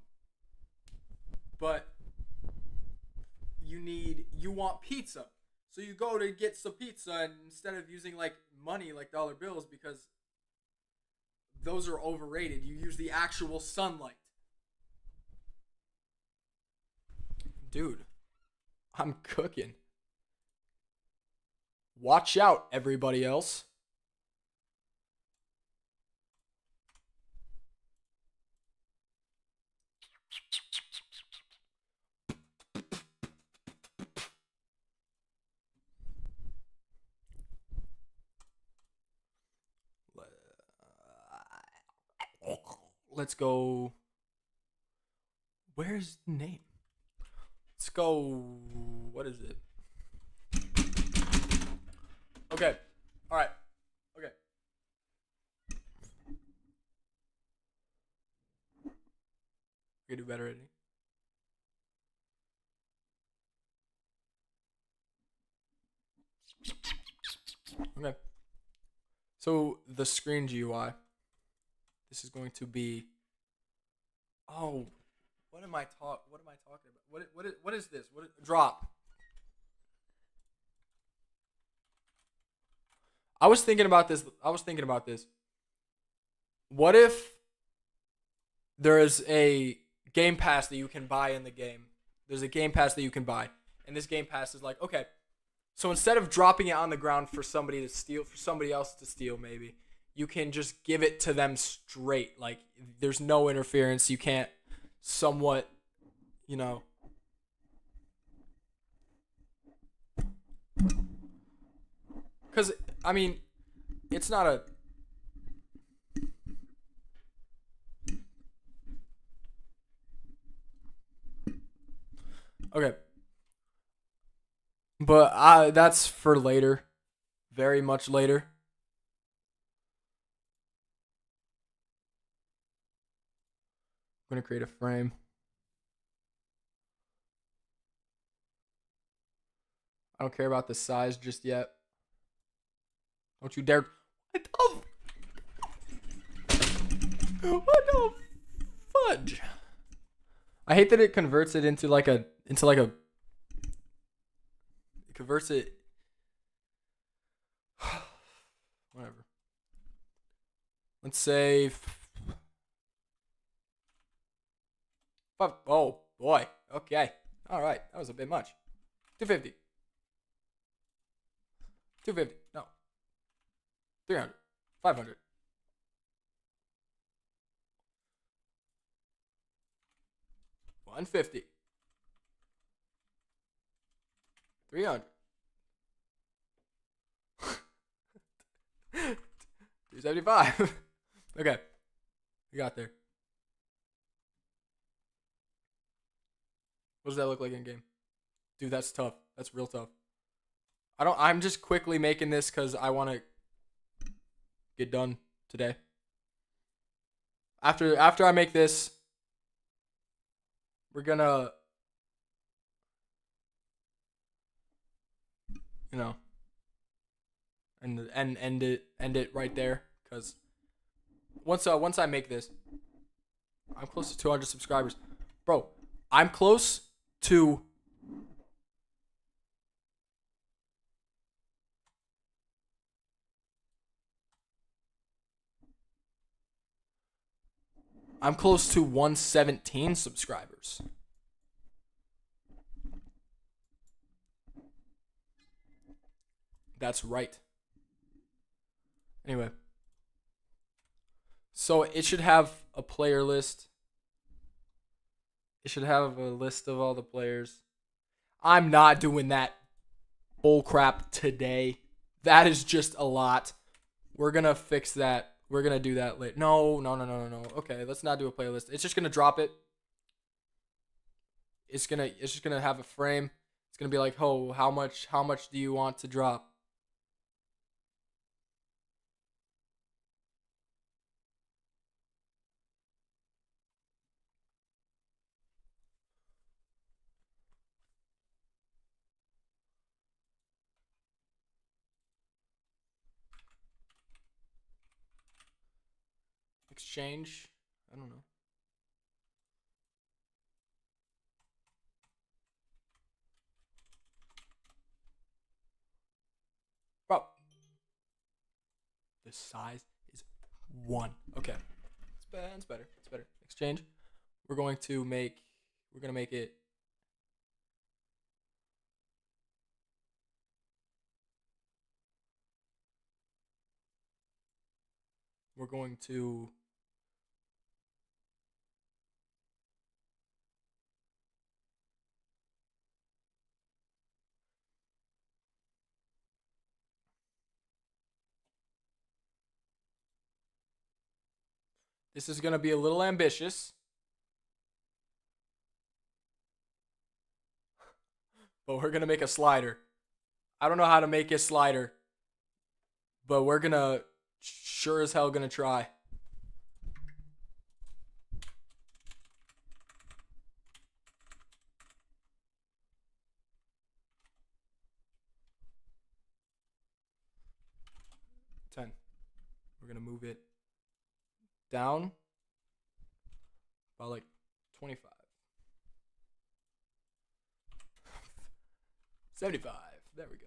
but you want pizza. So you go to get some pizza and instead of using like money like dollar bills because those are overrated, you use the actual sunlight. Dude, I'm cooking. Watch out, everybody else. Let's go. Where's the name? Let's go. What is it? Okay. All right. Okay. We can do better editing. Okay. So the screen GUI. This is going to be. Oh, what am I What am I talking about? What is this? Drop? I was thinking about this. What if there is a game pass that you can buy in the game? There's a game pass that you can buy, and this game pass is like, okay, so instead of dropping it on the ground for somebody to steal, for somebody else to steal, maybe you can just give it to them straight. Like there's no interference. You can't somewhat, you know. Because I mean, it's not a. Okay. But that's for later. Very much later. I'm going to create a frame. I don't care about the size just yet. Don't you dare. What the fudge? I hate that it converts it into like a. It converts it. Whatever. Let's say. Oh boy. Okay. All right. That was a bit much. 250. 250. No. 300. 500. 150. 300. 275. Okay. We got there. What does that look like in game? Dude, that's tough. That's real tough. I'm just quickly making this because I want to get done today. After I make this, we're gonna, you know, and end it right there. Because once I make this, I'm close to 200 subscribers, bro. I'm close to. I'm close to 117 subscribers. That's right. Anyway. So it should have a player list. It should have a list of all the players. I'm not doing that bullcrap today. That is just a lot. We're going to fix that. We're going to do that later. No. Okay, let's not do a playlist. It's just going to drop it. It's just going to have a frame. It's going to be like, "Oh, how much do you want to drop?" Exchange? I don't know. Bro. The size is 1. Okay. It's better. It's better. Exchange. We're going to make it. We're going to. This is going to be a little ambitious. But we're going to make a slider. I don't know how to make a slider. But we're going to sure as hell going to try. 10. We're going to move it down by like 25. 75. There we go.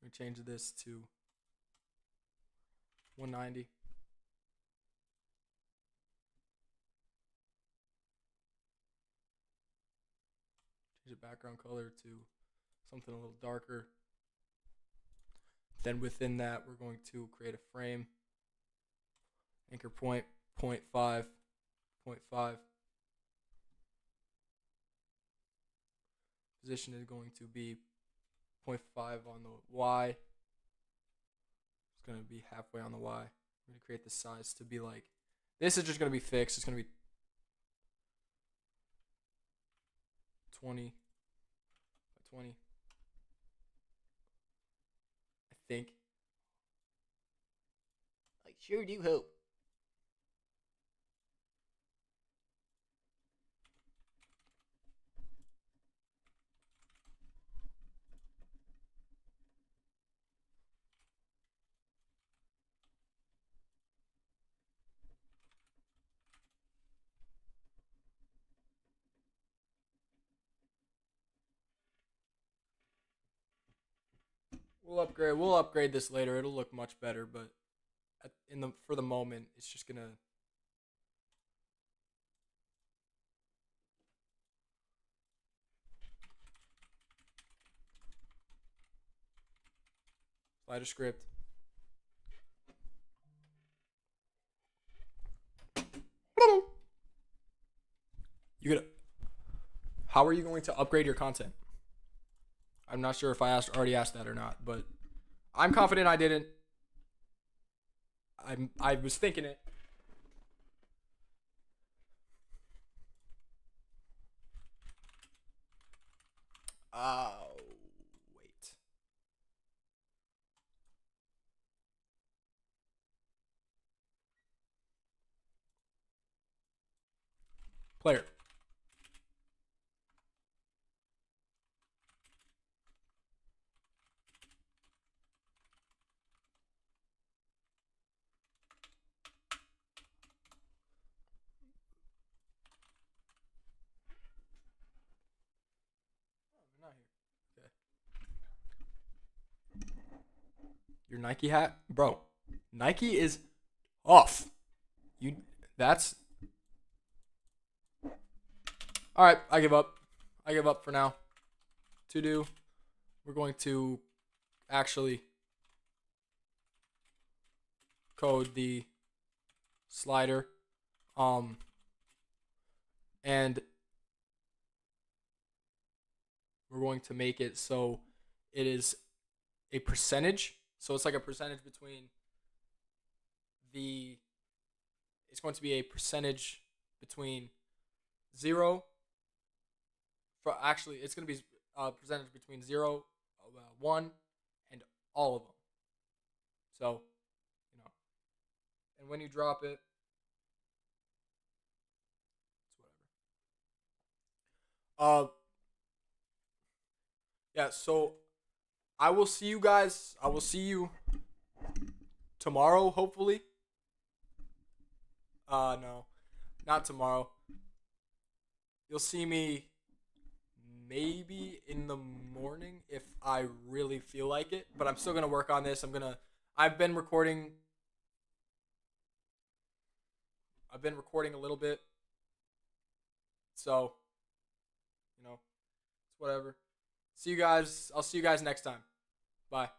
We change this to 190. Change the background color to something a little darker. Then within that, we're going to create a frame. Anchor point, 0.5, 0.5. Position is going to be 0.5 on the Y. It's going to be halfway on the Y. We're going to create the size to be like, this is just going to be fixed. It's going to be 20 by 20. I think. I sure do hope. We'll upgrade this later. It'll look much better, but for the moment, it's just gonna. Slider script. How are you going to upgrade your content? I'm not sure if I already asked that or not, but I'm confident I didn't. I was thinking it. Oh, wait. Player. Not here. Okay. Your Nike hat, bro. Nike is off. That's all right. I give up. I give up for now. To do, we're going to actually code the slider, and we're going to make it so it is a percentage. So it's like a percentage between it's going to be a percentage between 0. It's going to be a percentage between 0, 1, and all of them. So, and when you drop it, it's whatever. Yeah, so I will see you guys. I will see you tomorrow, hopefully. No, not tomorrow. You'll see me maybe in the morning if I really feel like it, but I'm still gonna work on this. I've been recording a little bit, so it's whatever. See you guys. I'll see you guys next time. Bye.